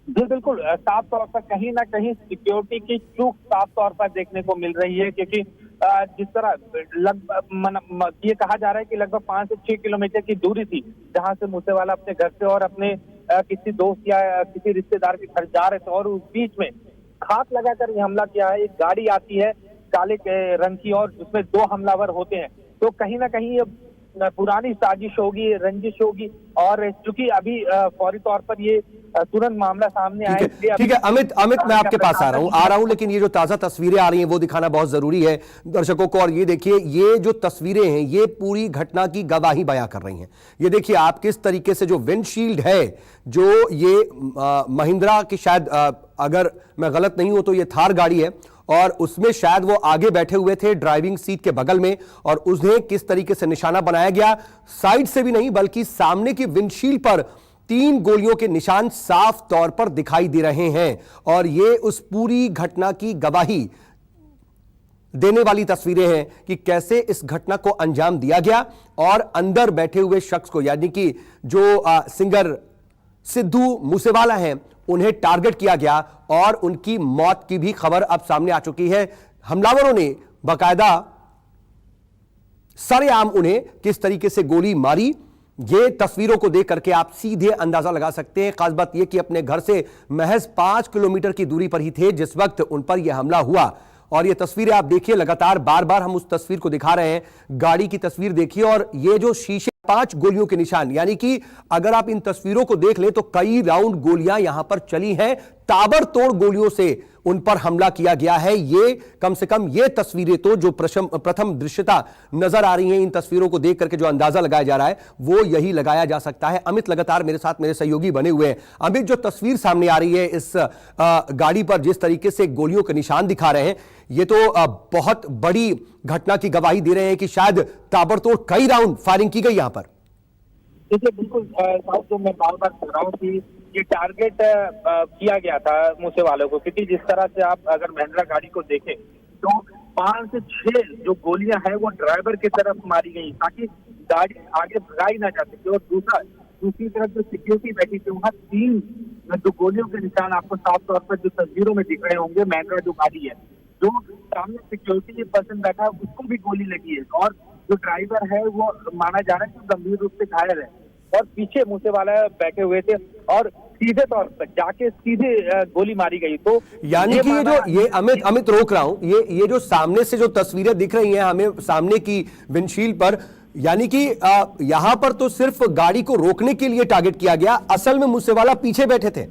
जी बिल्कुल, साफ तौर पर कहीं ना कहीं सिक्योरिटी की चूक साफ तौर पर देखने को मिल रही है, क्योंकि जिस तरह ये कहा जा रहा है कि लगभग 5 से 6 किलोमीटर की दूरी थी जहां से मूसेवाला अपने घर से और अपने किसी दोस्त या किसी रिश्तेदार के घर जा रहे थे, और उस बीच में घात लगाकर ये हमला किया है। एक गाड़ी आती है काले के रंग की और जिसमें दो हमलावर होते हैं, तो कहीं ना कहीं ये पुरानी साजिश होगी, रंजिश होगी। और चूंकि अभी फौरी तौर पर ये तुरंत मामला सामने आया, इसलिए ठीक है अमित अमित, मैं आपके पास आ रहा हूं, लेकिन ये जो ताजा तस्वीरें आ रही हैं वो दिखाना बहुत जरूरी है दर्शकों को। और ये देखिए, ये जो तस्वीरें हैं ये पूरी घटना की गवाही बयां कर रही हैं। ये देखिए आप किस तरीके से जो विंडशील्ड है, जो ये महिंद्रा की शायद अगर मैं गलत नहीं हूं तो ये थार गाड़ी है, और उसमें शायद वो आगे बैठे हुए थे ड्राइविंग सीट के बगल में, और उन्हें किस तरीके से निशाना बनाया गया, साइड से भी नहीं बल्कि सामने की विंडशील्ड पर 3 गोलियों के निशान साफ तौर पर दिखाई दे रहे हैं। और ये उस पूरी घटना की गवाही देने वाली तस्वीरें हैं कि कैसे इस घटना को अंजाम दिया गया, और अंदर बैठे हुए शख्स को, यानी कि जो सिंगर सिद्धू मूसेवाला हैं, उन्हें टारगेट किया गया और उनकी मौत की भी खबर अब सामने आ चुकी है। हमलावरों ने बाकायदा सरेआम उन्हें किस तरीके से गोली मारी, ये तस्वीरों को देख करके आप सीधे अंदाजा लगा सकते हैं। खास बात यह कि अपने घर से महज 5 किलोमीटर की दूरी पर ही थे जिस वक्त उन पर यह हमला हुआ। और ये तस्वीरें आप देखिए, लगातार बार बार हम उस तस्वीर को दिखा रहे हैं, गाड़ी की तस्वीर देखिए, और ये जो शीशे 5 गोलियों के निशान, यानी कि अगर आप इन तस्वीरों को देख लें तो कई राउंड गोलियां यहां पर चली हैं, ताबड़तोड़ गोलियों से उन पर हमला किया गया है। ये कम से कम ये तस्वीरें तो जो प्रथम दृश्यता नजर आ रही हैं, इन तस्वीरों को देख करके जो अंदाजा लगाया जा रहा है वो यही लगाया जा सकता है। अमित लगातार मेरे साथ मेरे सहयोगी बने हुए हैं। अमित, जो तस्वीर सामने आ रही है इस गाड़ी पर जिस तरीके से गोलियों के निशान दिखा रहे हैं, ये तो बहुत बड़ी घटना की गवाही दे रहे हैं कि शायद ताबड़तोड़ कई राउंड फायरिंग की गई यहां पर। देखिए बिल्कुल, जो मैं बार बार कह रहा हूँ कि ये टारगेट किया गया था मूसेवालों को, क्योंकि जिस तरह से आप अगर महिंद्रा गाड़ी को देखें तो 5 से 6 जो गोलियां हैं वो ड्राइवर की तरफ मारी गई ताकि गाड़ी आगे भगाई ना जा सके। और दूसरी तरफ जो सिक्योरिटी बैठी थी वहाँ 3 जो गोलियों के निशान आपको साफ तौर पर जो तस्वीरों में दिख रहे होंगे, महिंद्रा जो गाड़ी है, जो सामने सिक्योरिटी पर्सन बैठा है उसको भी गोली लगी है, और जो ड्राइवर है वो माना जा रहा है कि गंभीर रूप से घायल है। और पीछे मूसेवाला बैठे हुए थे और सीधे तौर पर जाके सीधे गोली मारी गई। तो यानी कि ये अमित रोक रहा हूं, ये जो सामने से जो तस्वीरें दिख रही हैं हमें सामने की विंडशील्ड पर, यानी कि यहां पर तो सिर्फ गाड़ी को रोकने के लिए टारगेट किया गया, असल में मूसेवाला पीछे बैठे थे।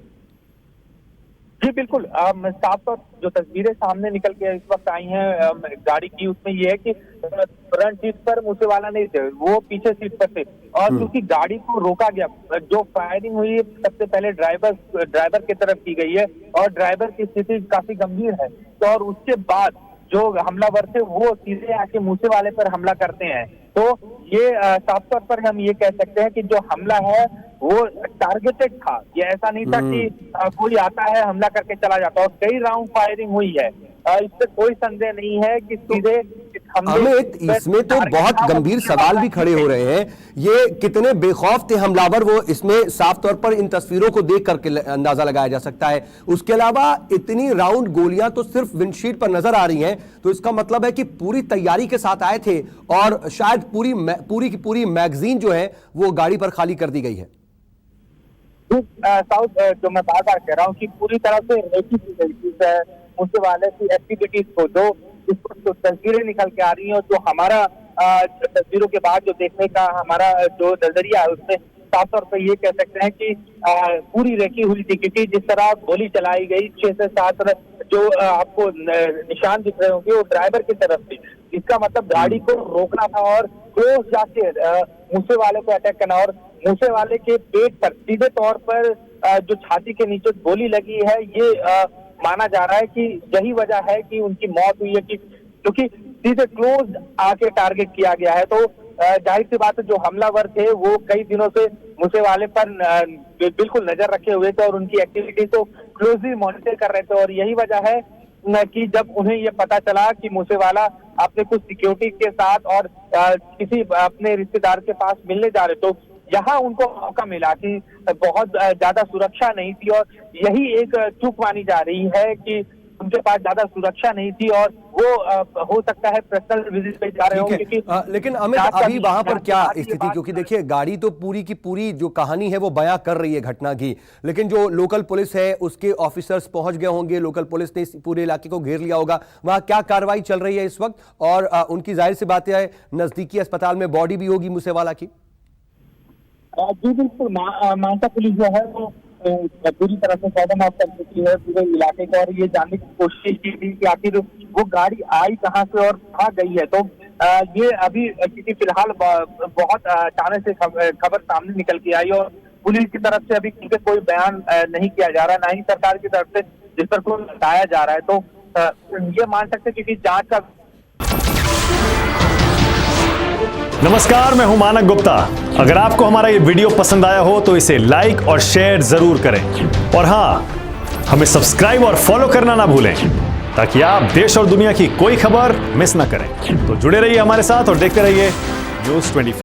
जी बिल्कुल, साफ तौर जो तस्वीरें सामने निकल के इस वक्त आई हैं गाड़ी की, उसमें ये है कि फ्रंट सीट पर मूसेवाला नहीं थे, वो पीछे सीट पर थे। और क्योंकि गाड़ी को रोका गया, जो फायरिंग हुई सबसे पहले ड्राइवर की तरफ की गई है, और ड्राइवर की स्थिति काफी गंभीर है। तो और उसके बाद जो हमलावर थे वो सीधे आके मूसेवाले पर हमला करते हैं। तो ये साफ तौर पर हम ये कह सकते हैं कि जो हमला है वो टारगेटेड था। ये ऐसा नहीं था कि कोई आता है हमला करके चला जाता, और कई राउंड फायरिंग हुई है। इससे कोई संदेह नहीं है कि सीधे अमित, इसमें तो बहुत गंभीर सवाल भी खड़े हो रहे हैं। ये कितने बेखौफ थे हमलावर, वो इसमें साफ तौर पर इन तस्वीरों को देख करके अंदाजा लगाया जा सकता है। उसके अलावा इतनी राउंड गोलियां तो सिर्फ विंडशील्ड पर नजर आ रही हैं, तो इसका मतलब है कि पूरी तैयारी के साथ आए थे, और शायद पूरी की पूरी मैगजीन जो है वो गाड़ी पर खाली कर दी गई है। जो मैं बार बार कह रहा हूँ कि पूरी तरह से रेकी की गई मूसेवाले की एक्टिविटीज को, जो इसको तस्वीरें निकल के आ रही हैं, और जो हमारा तस्वीरों के बाद जो देखने का हमारा जो नजरिया है उसमें साफ तौर पर ये कह सकते हैं कि पूरी रेकी हुई थी। क्योंकि जिस तरह गोली चलाई गई 6 से 7 जो आपको निशान दिख रहे होंगे वो ड्राइवर की तरफ थी। इसका मतलब गाड़ी को रोकना था और क्लोज जाके मूसेवाले को अटैक करना, और मूसेवाले के पेट पर सीधे तौर पर जो छाती के नीचे गोली लगी है, ये माना जा रहा है कि यही वजह है कि उनकी मौत हुई है, कि क्योंकि सीधे क्लोज आके टारगेट किया गया है। तो जाहिर सी बात है जो हमलावर थे वो कई दिनों से मूसेवाले पर बिल्कुल नजर रखे हुए थे और उनकी एक्टिविटी को क्लोजली मॉनिटर कर रहे थे। और यही वजह है कि जब उन्हें ये पता चला कि मूसेवाला अपने कुछ सिक्योरिटी के साथ और किसी अपने रिश्तेदार के पास मिलने जा रहे, तो यहाँ उनको मौका मिला कि बहुत ज्यादा सुरक्षा नहीं थी और यही एक चूक मानी जा रही है कि उनके पास ज्यादा सुरक्षा नहीं थी और वो हो सकता है पर्सनल विजिट पे जा रहे हो क्योंकि लेकिन अमित अभी वहां पर क्या स्थिति, क्योंकि देखिए गाड़ी तो पूरी की पूरी जो कहानी है वो बयां कर रही है घटना की, लेकिन जो लोकल पुलिस है उसके ऑफिसर्स पहुंच गए होंगे, लोकल पुलिस ने इस पूरे इलाके को घेर लिया होगा, वहां क्या कार्रवाई चल रही है इस वक्त? और उनकी जाहिर सी बात है नजदीकी अस्पताल में बॉडी भी होगी मूसेवाला की। जी बिल्कुल, मानसा पुलिस जो है वो पूरी तरह से कदम ऑफ कर चुकी है पूरे इलाके को और ये जानने की कोशिश की थी कि आखिर वो गाड़ी आई कहाँ से और कहाँ गई है। तो ये अभी क्योंकि फिलहाल बहुत अचानक से खबर सामने निकल के आई और पुलिस की तरफ से अभी कोई बयान नहीं किया जा रहा, ना ही सरकार की तरफ से जिस पर कोई बताया जा रहा है। तो ये मान सकते हैं क्योंकि जांच का। नमस्कार, मैं हूं मानक गुप्ता। अगर आपको हमारा ये वीडियो पसंद आया हो तो इसे लाइक और शेयर जरूर करें और हां, हमें सब्सक्राइब और फॉलो करना ना भूलें ताकि आप देश और दुनिया की कोई खबर मिस ना करें। तो जुड़े रहिए हमारे साथ और देखते रहिए न्यूज़ 24।